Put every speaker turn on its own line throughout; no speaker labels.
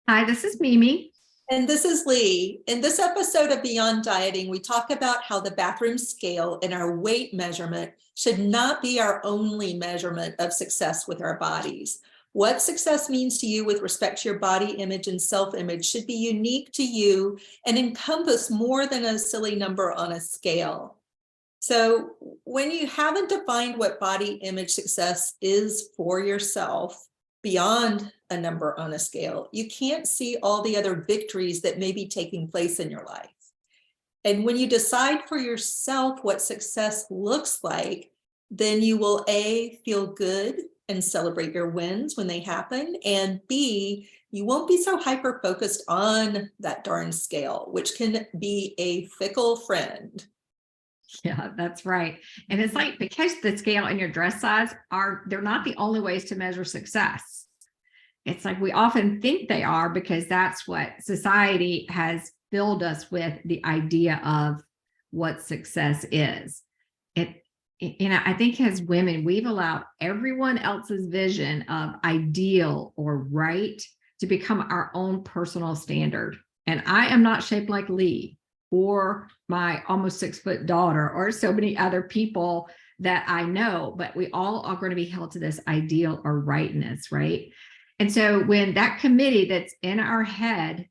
Hi, this is Mimi.
And this is Lee. In this episode of Beyond Dieting, we talk about how the bathroom scale and our weight measurement should not be our only measurement of success with our bodies. What success means to you with respect to your body image and self-image should be unique to you and encompass more than a silly number on a scale. So when you haven't defined what body image success is for yourself beyond a number on a scale, you can't see all the other victories that may be taking place in your life. And when you decide for yourself what success looks like, then you will A, feel good and celebrate your wins when they happen, and B, you won't be so hyper focused on that darn scale, which can be a fickle friend.
Yeah, that's right. And it's like because the scale and your dress size they're not the only ways to measure success. It's like we often think they are because that's what society has filled us with the idea of what success is. I think as women, we've allowed everyone else's vision of ideal or right to become our own personal standard. And I am not shaped like Lee or my almost 6-foot daughter or so many other people that I know, but we all are going to be held to this ideal or rightness, right? And so when that committee that's in our head,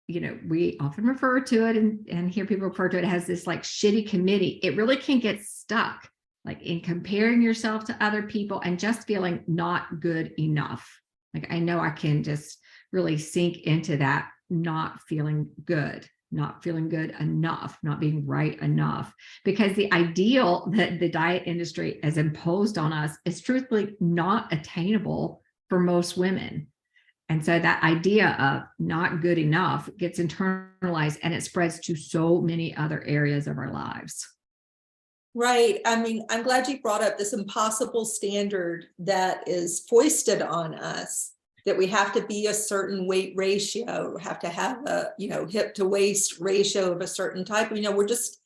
we often refer to it and hear people refer to it as this like shitty committee, it really can get stuck like in comparing yourself to other people and just feeling not good enough. Like I know I can just really sink into that not feeling good enough, not being right enough, because the ideal that the diet industry has imposed on us is truthfully not attainable for most women. And so that idea of not good enough gets internalized and it spreads to so many other areas of our lives.
Right. I mean, I'm glad you brought up this impossible standard that is foisted on us, that we have to be a certain weight ratio, have to have a, hip to waist ratio of a certain type. We're just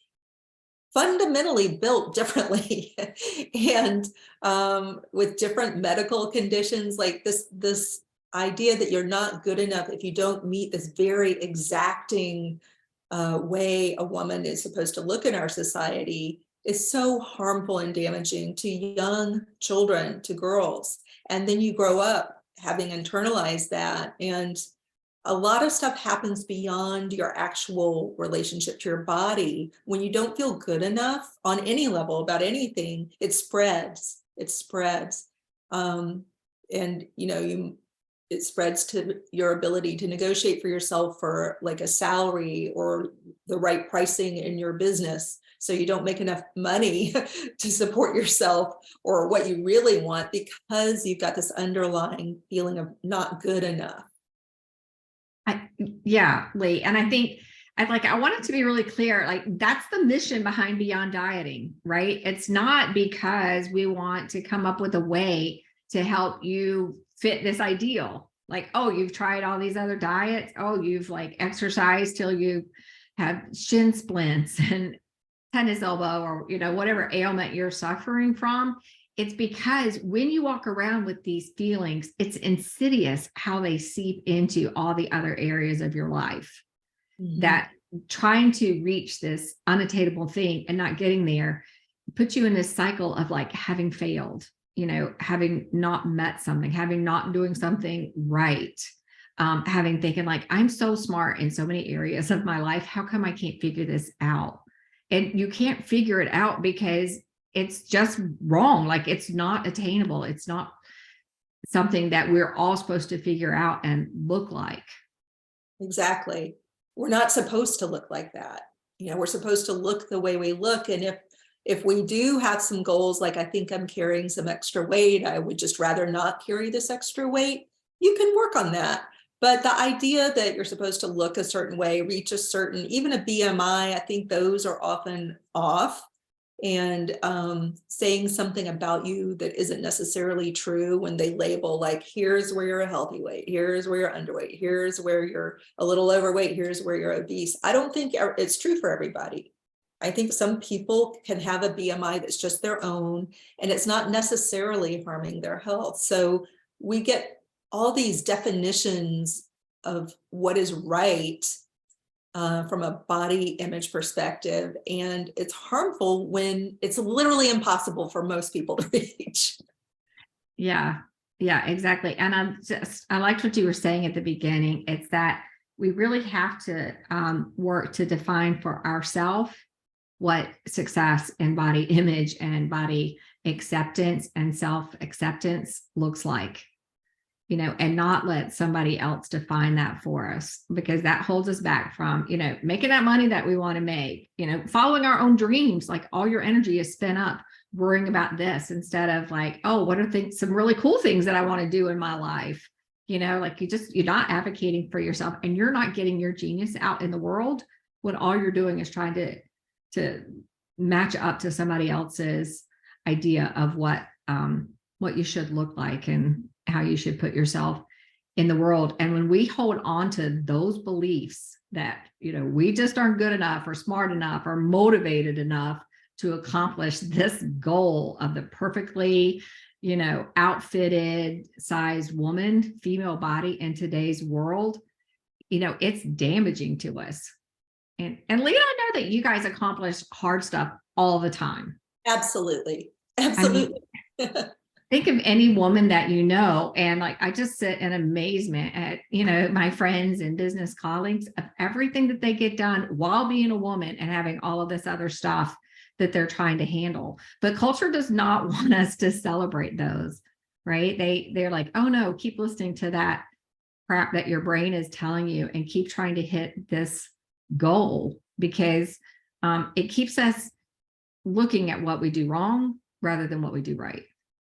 fundamentally built differently and with different medical conditions, like this idea that you're not good enough if you don't meet this very exacting way a woman is supposed to look in our society is so harmful and damaging to young children, to girls. And then you grow up having internalized that, and a lot of stuff happens beyond your actual relationship to your body. When you don't feel good enough on any level about anything, it spreads. And it spreads to your ability to negotiate for yourself for like a salary or the right pricing in your business, so you don't make enough money to support yourself or what you really want, because you've got this underlying feeling of not good enough.
Yeah, Lee. And I think I want it to be really clear, like that's the mission behind Beyond Dieting, right? It's not because we want to come up with a way to help you fit this ideal. Like, oh, you've tried all these other diets. Oh, you've like exercised till you have shin splints and tennis elbow or, whatever ailment you're suffering from. It's because when you walk around with these feelings, it's insidious how they seep into all the other areas of your life. Mm-hmm. That trying to reach this unattainable thing and not getting there puts you in this cycle of like having failed, having not met something, having not doing something right, having thinking like, I'm so smart in so many areas of my life. How come I can't figure this out? And you can't figure it out because it's just wrong. Like it's not attainable. It's not something that we're all supposed to figure out and look like.
Exactly. We're not supposed to look like that. We're supposed to look the way we look. And if we do have some goals, like I think I'm carrying some extra weight, I would just rather not carry this extra weight, you can work on that. But the idea that you're supposed to look a certain way, reach a certain, even a BMI, I think those are often off, and saying something about you that isn't necessarily true when they label like, here's where you're a healthy weight, here's where you're underweight, here's where you're a little overweight, here's where you're obese. I don't think it's true for everybody. I think some people can have a BMI that's just their own and it's not necessarily harming their health. So we get all these definitions of what is right from a body image perspective. And it's harmful when it's literally impossible for most people to reach.
Yeah, yeah, exactly. And I liked what you were saying at the beginning. It's that we really have to work to define for ourselves what success and body image and body acceptance and self-acceptance looks like, and not let somebody else define that for us, because that holds us back from, making that money that we want to make, following our own dreams. Like, all your energy is spent up worrying about this instead of like, oh, what are some really cool things that I want to do in my life? Like, you're not advocating for yourself, and you're not getting your genius out in the world when all you're doing is trying to match up to somebody else's idea of what you should look like and how you should put yourself in the world. And when we hold on to those beliefs that, we just aren't good enough or smart enough or motivated enough to accomplish this goal of the perfectly, outfitted, sized woman, female body in today's world, it's damaging to us. And Leah, I know that you guys accomplish hard stuff all the time.
Absolutely.
I mean, think of any woman that and like, I just sit in amazement at, my friends and business colleagues of everything that they get done while being a woman and having all of this other stuff that they're trying to handle. But culture does not want us to celebrate those, right? They're like, oh no, keep listening to that crap that your brain is telling you and keep trying to hit this goal, because it keeps us looking at what we do wrong rather than what we do right.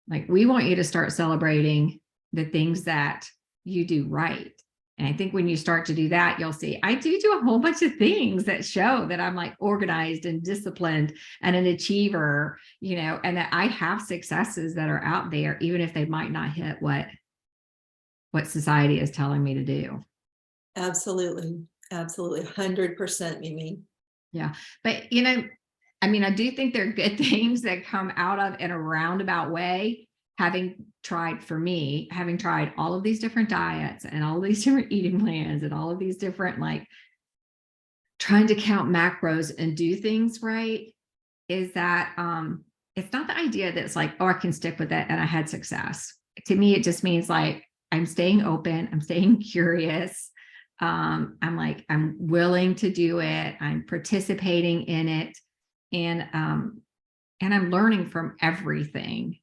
Like, we want you to start celebrating the things that you do right. And I think when you start to do that, you'll see I do a whole bunch of things that show that I'm like organized and disciplined and an achiever, and that I have successes that are out there, even if they might not hit what society is telling me to do.
Absolutely. Absolutely. 100%, Mimi.
Yeah. But, I do think there are good things that come out of, in a roundabout way, having tried all of these different diets and all of these different eating plans and all of these different, like, trying to count macros and do things right, is that it's not the idea that it's like, oh, I can stick with it and I had success. To me, it just means like, I'm staying open, I'm staying curious. I'm willing to do it. I'm participating in it. And I'm learning from everything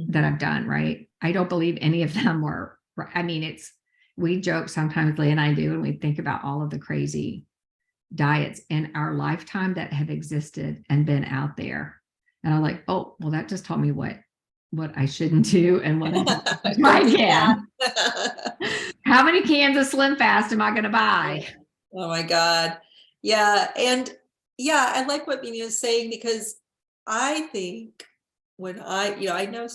that I've done, right? I don't believe any of them were, we joke sometimes, Leigh and I do, and we think about all of the crazy diets in our lifetime that have existed and been out there. And I'm like, oh, well, that just taught me what I shouldn't do and what I try again. How many cans of Slim Fast am I going to buy?
Oh my God. Yeah. And yeah, I like what Mimi is saying, because I think when I know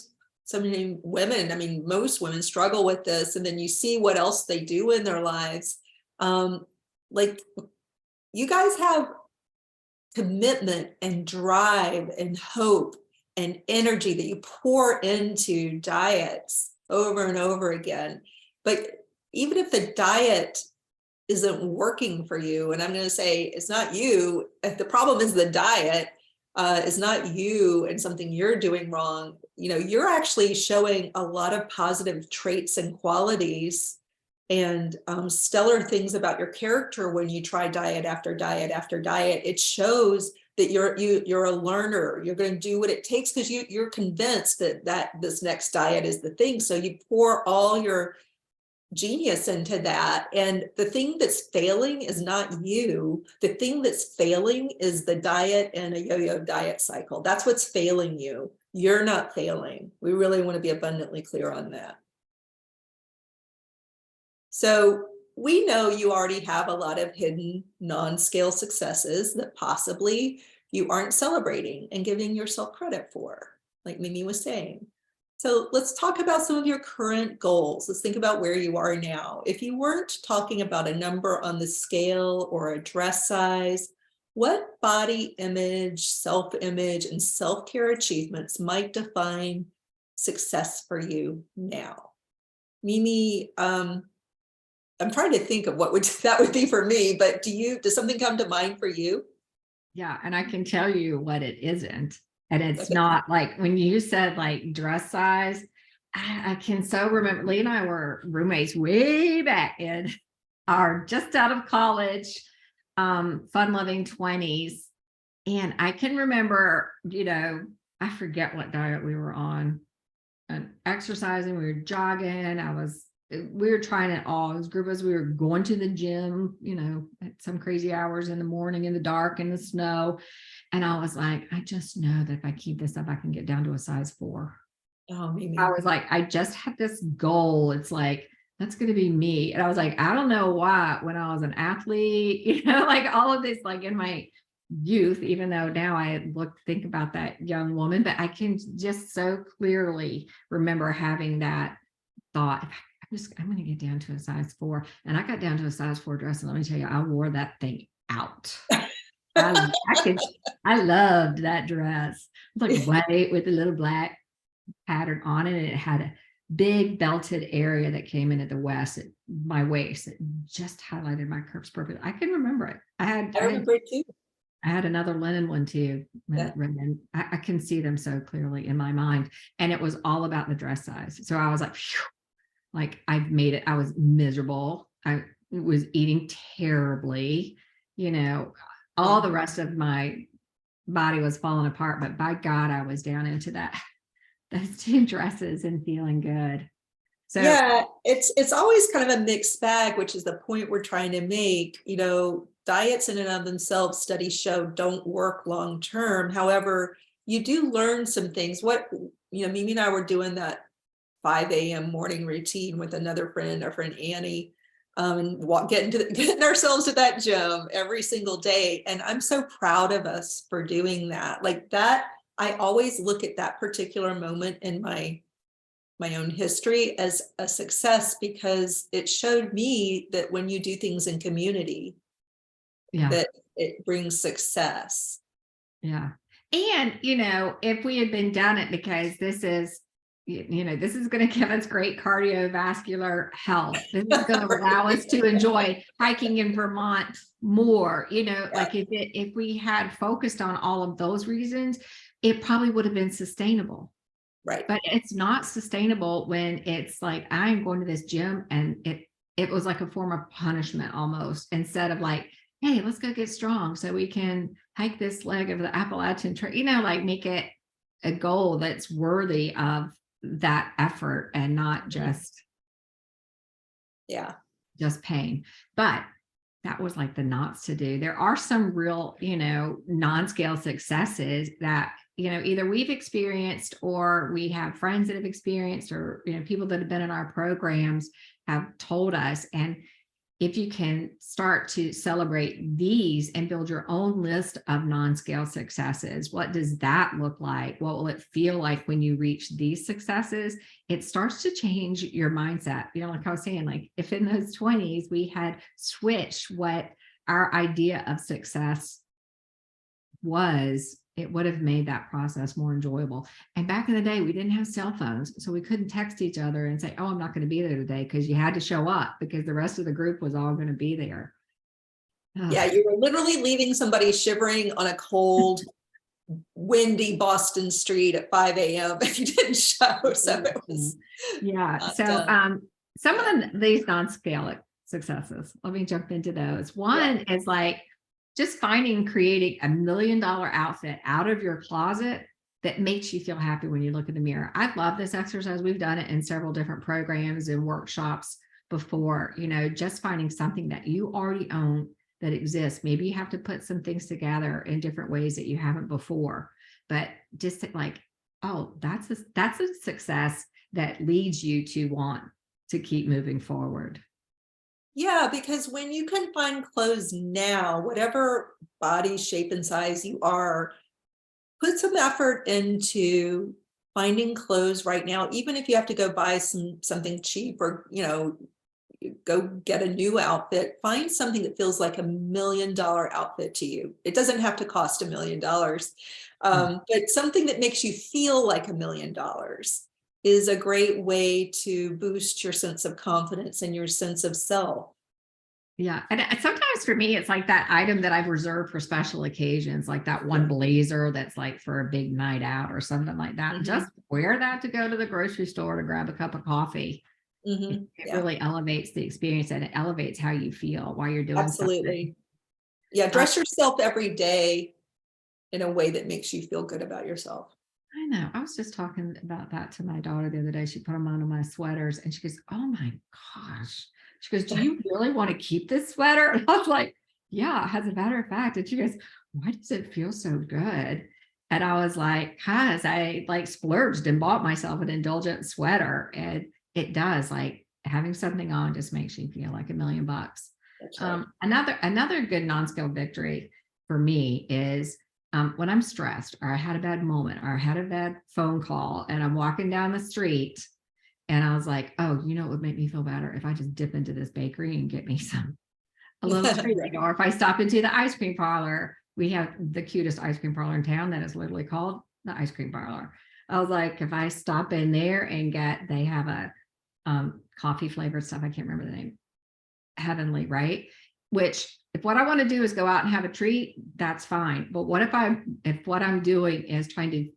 so many women, most women struggle with this, and then you see what else they do in their lives. Like, you guys have commitment and drive and hope and energy that you pour into diets over and over again. But even if the diet isn't working for you, and I'm going to say it's not you, if the problem is the diet, is not you and something you're doing wrong, you're actually showing a lot of positive traits and qualities and stellar things about your character when you try diet after diet after diet. It shows that you're a learner. You're going to do what it takes because you're convinced that this next diet is the thing. So you pour all your genius into that. And the thing that's failing is not you. The thing that's failing is the diet and a yo-yo diet cycle. That's what's failing you. You're not failing. We really want to be abundantly clear on that. So we know you already have a lot of hidden non-scale successes that possibly you aren't celebrating and giving yourself credit for, like Mimi was saying. So let's talk about some of your current goals. Let's think about where you are now. If you weren't talking about a number on the scale or a dress size, what body image, self-image, and self-care achievements might define success for you now? Mimi, I'm trying to think of what would that would be for me, but does something come to mind for you?
Yeah, and I can tell you what it isn't. And it's
Okay.
not like when you said like dress size, I can so remember Lee and I were roommates way back in our just out of college, fun loving 20s. And I can remember, I forget what diet we were on and exercising, we were jogging. We were trying it all as group as we were going to the gym, at some crazy hours in the morning, in the dark, in the snow. And I was like, I just know that if I keep this up, I can get down to a size 4.
Oh,
I
Mimi.
was like, I just have this goal. It's like, that's going to be me. And I was like, I don't know why when I was an athlete, like all of this, like in my youth, even though now I think about that young woman, but I can just so clearly remember having that thought. I'm going to get down to a size 4. And I got down to a size 4 dress. And let me tell you, I wore that thing out. I loved that dress. It was like white with a little black pattern on it. And it had a big belted area that came in at the waist at my waist. It just highlighted my curves perfectly. I can remember it.
I remember it too.
I had another linen one too.
Yeah.
I can see them so clearly in my mind. And it was all about the dress size. So I was like, phew, like I've made it. I was miserable. I was eating terribly, all the rest of my body was falling apart. But by God, I was down into those 2 dresses and feeling good. So
yeah, it's always kind of a mixed bag, which is the point we're trying to make. Diets in and of themselves, studies show, don't work long term. However, you do learn some things. Mimi and I were doing that 5 a.m. morning routine with another friend, our friend Annie, and getting ourselves to that gym every single day. And I'm so proud of us for doing that. Like that, I always look at that particular moment in my own history as a success, because it showed me that when you do things in community,
yeah,
that it brings success.
yeah. And if we had been done it because this is going to give us great cardiovascular health. This is going to allow us to enjoy hiking in Vermont more. Like if we had focused on all of those reasons, it probably would have been sustainable.
Right.
But it's not sustainable when it's like, I'm going to this gym and it was like a form of punishment almost, instead of like, hey, let's go get strong so we can hike this leg of the Appalachian Trail, like make it a goal that's worthy of that effort and not just pain. But that was like the knots to do. There are some real, non-scale successes that, either we've experienced or we have friends that have experienced, or, people that have been in our programs have told us. And if you can start to celebrate these and build your own list of non-scale successes, what does that look like? What will it feel like when you reach these successes? It starts to change your mindset. Like I was saying, like if in those 20s we had switched what our idea of success was, it would have made that process more enjoyable. And back in the day, we didn't have cell phones, so we couldn't text each other and say, oh, I'm not going to be there today, because you had to show up because the rest of the group was all going to be there.
Yeah, you were literally leaving somebody shivering on a cold, windy Boston street at 5 a.m. if you didn't show. So it was
some of these non-scale successes, let me jump into those. One is like just creating $1 million outfit out of your closet that makes you feel happy when you look in the mirror. I love this exercise. We've done it in several different programs and workshops before, just finding something that you already own that exists. Maybe you have to put some things together in different ways that you haven't before, but just like, oh, that's a success that leads you to want to keep moving forward.
Yeah, because when you can find clothes now, whatever body shape and size you are, put some effort into finding clothes right now, even if you have to go buy something cheap or, go get a new outfit, find something that feels like $1 million outfit to you. It doesn't have to cost $1 million, but something that makes you feel like $1 million. is a great way to boost your sense of confidence and your sense of self.
Yeah. And sometimes for me, it's like that item that I've reserved for special occasions, like that one blazer that's like for a big night out or something like that. Just wear that to go to the grocery store to grab a cup of coffee. It
Yeah,
really elevates the experience, and it elevates how you feel while you're doing something.
absolutely. Yeah, dress yourself every day in a way that makes you feel good about yourself.
I know. I was just talking about that to my daughter the other day. She put them on my sweaters and she goes, "Oh my gosh." She goes, "Do you really want to keep this sweater?" And I was like, "Yeah, as a matter of fact." And she goes, "Why does it feel so good?" And I was like, "Cause I like splurged and bought myself an indulgent sweater." And it does, like, having something on just makes you feel like $1,000,000.
That's right.
Another good non-scale victory for me is when I'm stressed or I had a bad moment or I had a bad phone call and I'm walking down the street and I was like, "Oh, you know, it would make me feel better if I just dip into this bakery and get me a little treat." Or if I stop into the ice cream parlor, we have the cutest ice cream parlor in town that is literally called the ice cream parlor. I was like, if I stop in there and they have a coffee flavored stuff, I can't remember the name, heavenly, right? Which if what I want to do is go out and have a treat, that's fine. But what if what I'm doing is trying to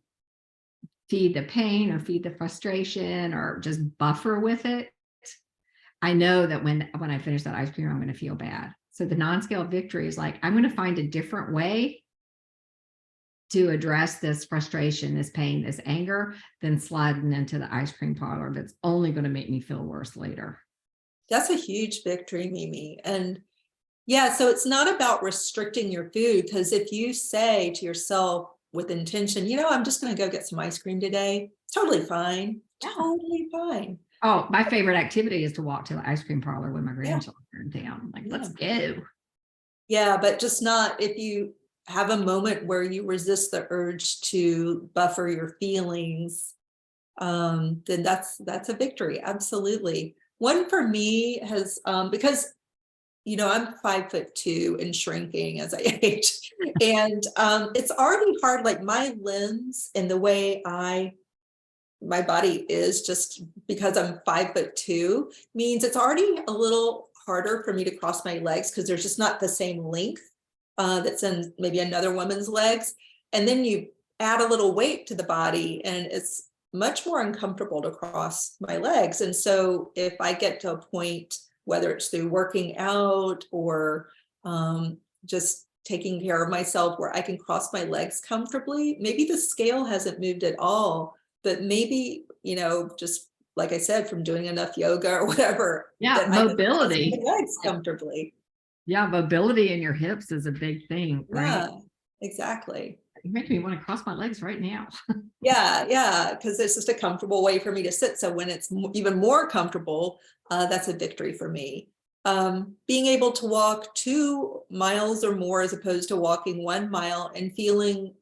feed the pain or feed the frustration or just buffer with it? I know that when I finish that ice cream, I'm going to feel bad. So the non-scale victory is like, I'm going to find a different way to address this frustration, this pain, this anger, than sliding into the ice cream parlor that's only going to make me feel worse later.
That's a huge victory, Mimi. And yeah, so it's not about restricting your food, because if you say to yourself with intention, I'm just going to go get some ice cream today, it's totally fine.
Yeah.
Totally fine.
Oh, my favorite activity is to walk to the ice cream parlor with my
Yeah.
grandchildren in town. I'm like, let's go.
Yeah, but just not if you have a moment where you resist the urge to buffer your feelings, then that's a victory. Absolutely. One for me has because I'm 5'2" and shrinking as I age. And it's already hard, like my limbs and the way my body is, just because I'm 5'2", means it's already a little harder for me to cross my legs because there's just not the same length that's in maybe another woman's legs. And then you add a little weight to the body and it's much more uncomfortable to cross my legs. And so if I get to a point, whether it's through working out or just taking care of myself, where I can cross my legs comfortably, maybe the scale hasn't moved at all, but maybe, just like I said, from doing enough yoga or whatever,
Yeah,
that I can cross
mobility.
my legs comfortably.
Yeah, mobility in your hips is a big thing, right?
Yeah, exactly.
You make me want to cross my legs right now.
Yeah, because it's just a comfortable way for me to sit. So when it's even more comfortable, that's a victory for me. Being able to walk 2 miles or more as opposed to walking 1 mile and feeling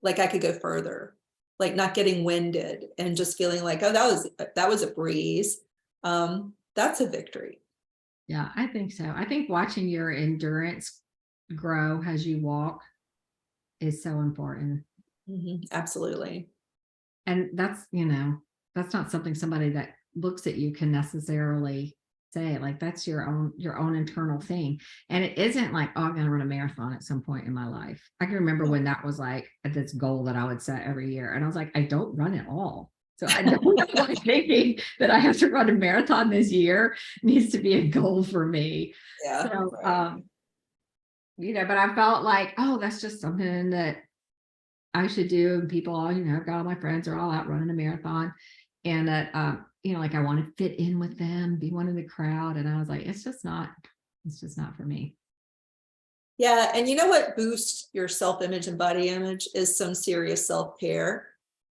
like I could go further, like not getting winded and just feeling like, oh, that was a breeze. That's a victory.
Yeah, I think so. I think watching your endurance grow as you walk is so important.
Absolutely.
And that's not something somebody that looks at you can necessarily say. Like, that's your own internal thing. And it isn't like, "Oh, I'm going to run a marathon at some point in my life." I can remember when that was like this goal that I would set every year. And I was like, I don't run at all. So I don't like thinking that I have to run a marathon this year needs to be a goal for me.
Yeah.
So,
Right.
but I felt like, oh, that's just something that I should do. And people, I've got all my friends are all out running a marathon, and that, like I want to fit in with them, be one in the crowd. And I was like, it's just not for me.
Yeah, and you know what boosts your self-image and body image is some serious self-care.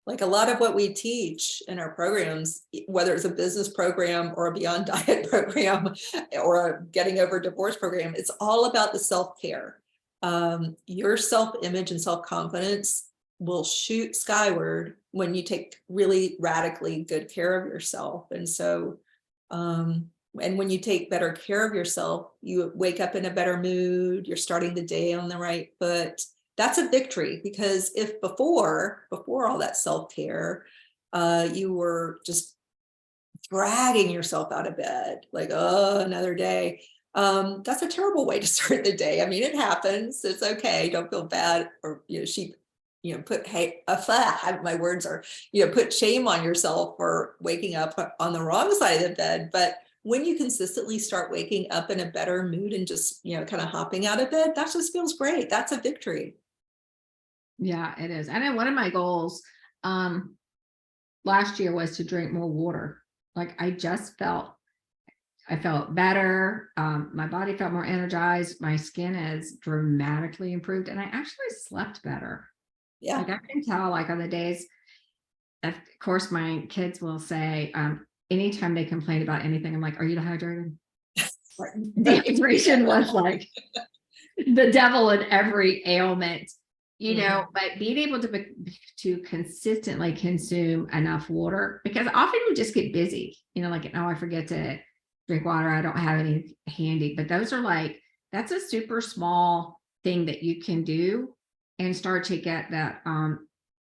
Like a lot of what we teach in our programs, whether it's a business program or a Beyond Diet program or a Getting Over Divorce program, it's all about the self-care. Your self-image and self-confidence will shoot skyward when you take really radically good care of yourself. And so, and when you take better care of yourself, you wake up in a better mood, you're starting the day on the right foot. That's a victory, because if before all that self-care, You were just dragging yourself out of bed, like, oh, another day. That's a terrible way to start the day. I mean, it happens. It's okay. Don't feel bad. Or, put, hey, my words are, put shame on yourself for waking up on the wrong side of the bed. But when you consistently start waking up in a better mood and just, kind of hopping out of bed, that just feels great. That's a victory.
Yeah, it is. I know one of my goals last year was to drink more water. Like I felt better. My body felt more energized. My skin has dramatically improved, and I actually slept better.
Yeah.
Like I can tell, like on the days, of course, my kids will say, anytime they complain about anything, I'm like, "Are you dehydrated?" Dehydration was like the devil in every ailment, but being able to consistently consume enough water, because often we just get busy, like, oh, I forget to drink water. I don't have any handy, but that's a super small thing that you can do and start to get that,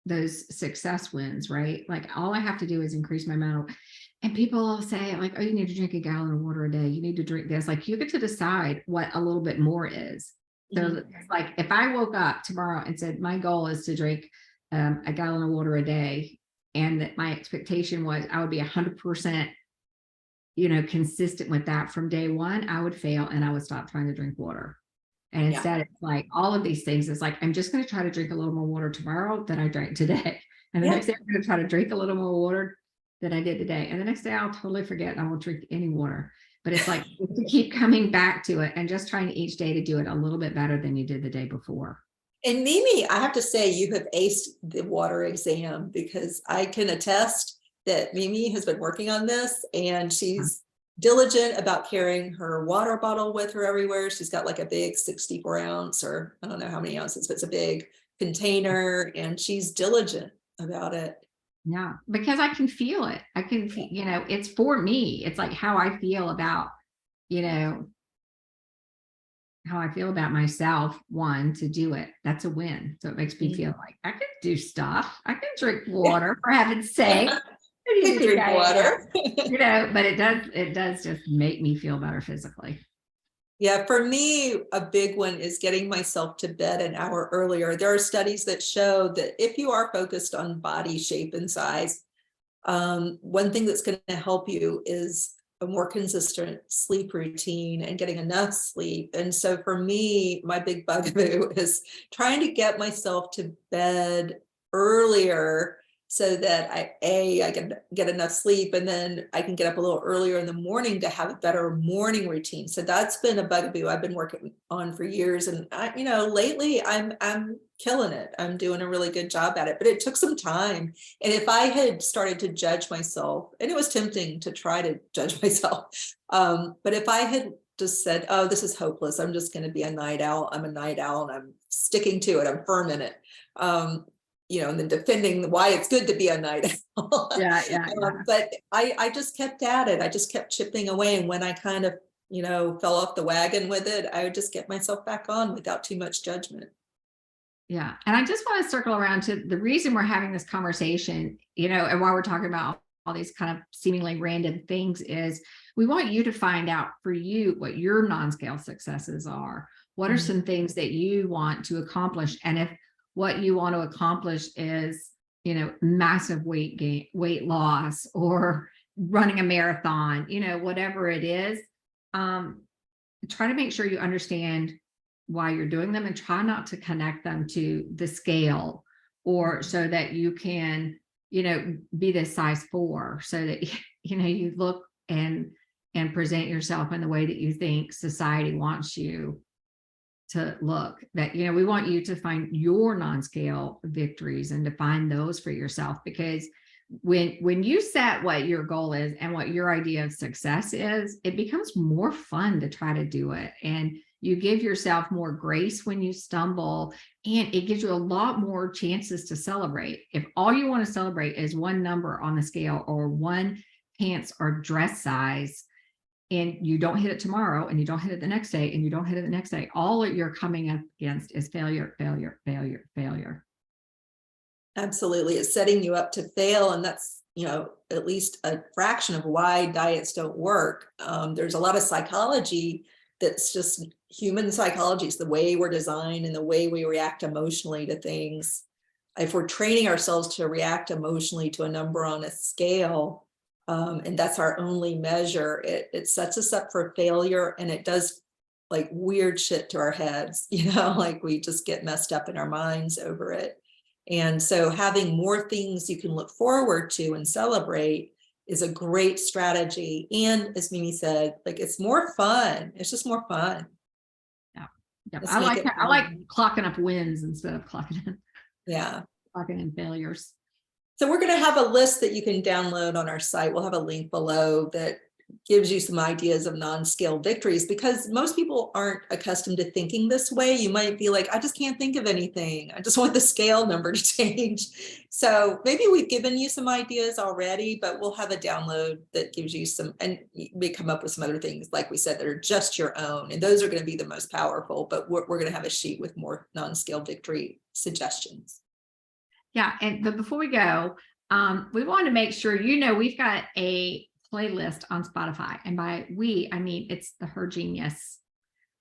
those success wins, right? Like all I have to do is increase my amount of, and people will say like, oh, you need to drink a gallon of water a day. You need to drink this. Like you get to decide what a little bit more is. So it's like if I woke up tomorrow and said my goal is to drink a gallon of water a day, and that my expectation was I would be 100%, consistent with that from day one, I would fail and I would stop trying to drink water. And instead, it's like all of these things is like, I'm just going to try to drink a little more water tomorrow than I drank today. And the next day, I'm going to try to drink a little more water than I did today. And the next day, I'll totally forget and I won't drink any water. But it's like to keep coming back to it and just trying each day to do it a little bit better than you did the day before.
And Mimi, I have to say, you have aced the water exam, because I can attest that Mimi has been working on this and she's diligent about carrying her water bottle with her everywhere. She's got like a big 64 ounce, or I don't know how many ounces, but it's a big container, and she's diligent about it.
Yeah, because I can feel it. I can feel, it's for me. It's like how I feel about, how I feel about myself, one, to do it. That's a win. So it makes me feel like I can do stuff. I can drink water, for heaven's sake.
I drink water.
But it does just make me feel better physically.
Yeah, for me, a big one is getting myself to bed an hour earlier. There are studies that show that if you are focused on body shape and size, one thing that's going to help you is a more consistent sleep routine and getting enough sleep. And so for me, my big bugaboo is trying to get myself to bed earlier, so that I can get enough sleep, and then I can get up a little earlier in the morning to have a better morning routine. So that's been a bugaboo I've been working on for years. And lately I'm killing it. I'm doing a really good job at it, but it took some time. And if I had started to judge myself, and it was tempting to try to judge myself, but if I had just said, oh, this is hopeless, I'm just going to be a night owl. I'm a night owl and I'm sticking to it. I'm firm in it. And then defending why it's good to be a night owl.
Yeah.
But I just kept at it. I just kept chipping away. And when I kind of, fell off the wagon with it, I would just get myself back on without too much judgment.
Yeah. And I just want to circle around to the reason we're having this conversation, and why we're talking about all these kind of seemingly random things, is we want you to find out for you what your non-scale successes are. What are some things that you want to accomplish? And if what you want to accomplish is, massive weight gain, weight loss, or running a marathon, whatever it is, try to make sure you understand why you're doing them, and try not to connect them to the scale, or so that you can, be the size 4, so that, you look and present yourself in the way that you think society wants you to look. That, we want you to find your non-scale victories and to find those for yourself, because when you set what your goal is and what your idea of success is, it becomes more fun to try to do it, and you give yourself more grace when you stumble, and it gives you a lot more chances to celebrate. If all you want to celebrate is one number on the scale, or one pants or dress size, and you don't hit it tomorrow, and you don't hit it the next day, and you don't hit it the next day, all that you're coming up against is failure, failure, failure, failure.
Absolutely. It's setting you up to fail. And that's at least a fraction of why diets don't work. There's a lot of psychology that's just human psychology. It's the way we're designed and the way we react emotionally to things. If we're training ourselves to react emotionally to a number on a scale, and that's our only measure, it sets us up for failure, and it does like weird shit to our heads, like we just get messed up in our minds over it. And so having more things you can look forward to and celebrate is a great strategy. And as Mimi said, like it's more fun. It's just more fun.
Yeah. Yeah.
Let's
I
make
like
it
I like
fun.
clocking up wins instead of
Yeah.
clocking in failures.
So we're going to have a list that you can download on our site. We'll have a link below that gives you some ideas of non-scale victories, because most people aren't accustomed to thinking this way. You might be like, I just can't think of anything. I just want the scale number to change. So maybe we've given you some ideas already, but we'll have a download that gives you some, and you may come up with some other things, like we said, that are just your own. And those are going to be the most powerful, but we're going to have a sheet with more non-scale victory suggestions.
Yeah. But before we go, we want to make sure, we've got a playlist on Spotify. And by we, I mean, it's the Her Genius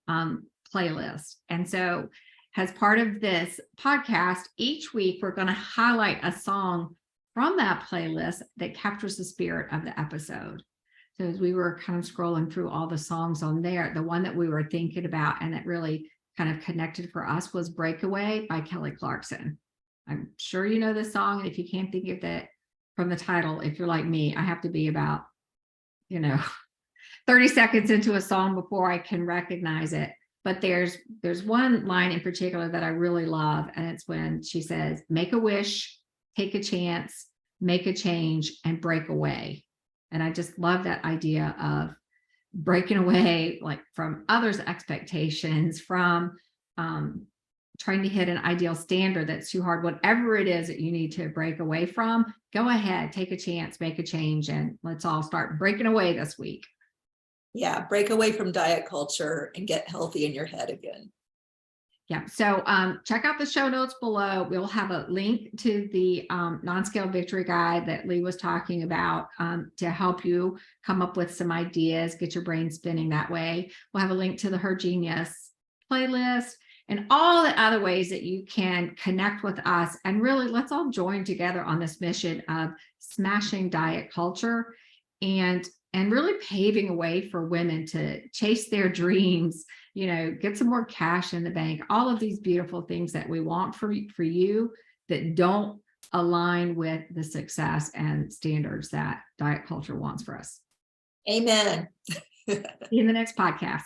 playlist. And so as part of this podcast, each week, we're going to highlight a song from that playlist that captures the spirit of the episode. So as we were kind of scrolling through all the songs on there, the one that we were thinking about and that really kind of connected for us was Breakaway by Kelly Clarkson. I'm sure you know this song. And if you can't think of it from the title, if you're like me, I have to be about 30 seconds into a song before I can recognize it. But there's one line in particular that I really love. And it's when she says, make a wish, take a chance, make a change, and break away. And I just love that idea of breaking away, like from others' expectations, from trying to hit an ideal standard that's too hard. Whatever it is that you need to break away from, go ahead, take a chance, make a change, and let's all start breaking away this week.
Yeah, break away from diet culture and get healthy in your head again.
Yeah, so check out the show notes below. We'll have a link to the non-scale victory guide that Lee was talking about to help you come up with some ideas, get your brain spinning that way. We'll have a link to the Her Genius playlist and all the other ways that you can connect with us. And really, let's all join together on this mission of smashing diet culture and really paving a way for women to chase their dreams, get some more cash in the bank, all of these beautiful things that we want for you that don't align with the success and standards that diet culture wants for us.
Amen.
See you in the next podcast.